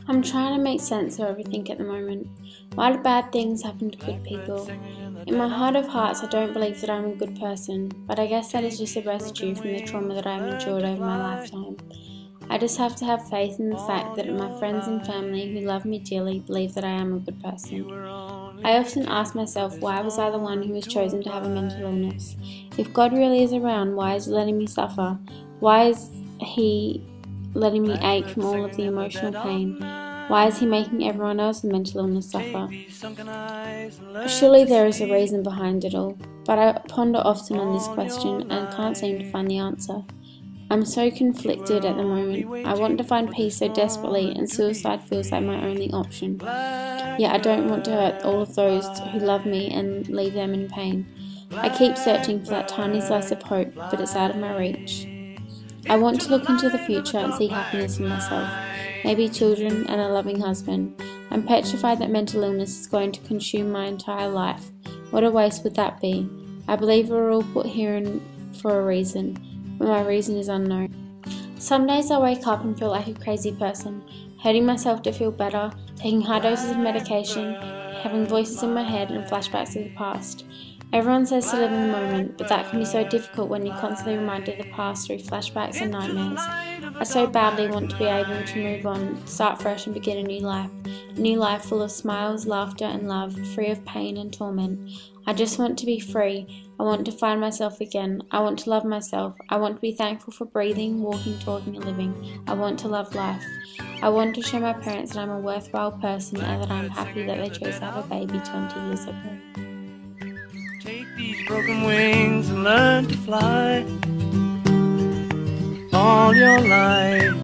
I'm trying to make sense of everything at the moment. Why do bad things happen to good people? In my heart of hearts, I don't believe that I'm a good person, but I guess that is just a residue from the trauma that I've endured over my lifetime. I just have to have faith in the fact that my friends and family who love me dearly believe that I am a good person. I often ask myself, why was I the one who was chosen to have a mental illness? If God really is around, why is He letting me suffer? Why is He letting me ache from all of the emotional pain? Why is He making everyone else with mental illness suffer? Surely there is a reason behind it all, but I ponder often on this question and can't seem to find the answer. I'm so conflicted at the moment. I want to find peace so desperately, and suicide feels like my only option. Yet I don't want to hurt all of those who love me and leave them in pain. I keep searching for that tiny slice of hope, but it's out of my reach. I want to look into the future and see happiness in myself, maybe children and a loving husband. I'm petrified that mental illness is going to consume my entire life. What a waste would that be? I believe we're all put here for a reason, but my reason is unknown. Some days I wake up and feel like a crazy person, hurting myself to feel better, taking high doses of medication, having voices in my head and flashbacks of the past. Everyone says to live in the moment, but that can be so difficult when you're constantly reminded of the past through flashbacks and nightmares. I so badly want to be able to move on, start fresh and begin a new life full of smiles, laughter and love, free of pain and torment. I just want to be free. I want to find myself again. I want to love myself. I want to be thankful for breathing, walking, talking and living. I want to love life. I want to show my parents that I'm a worthwhile person and that I'm happy that they chose to have a baby 20 years ago. Take these broken wings and learn to fly all your life.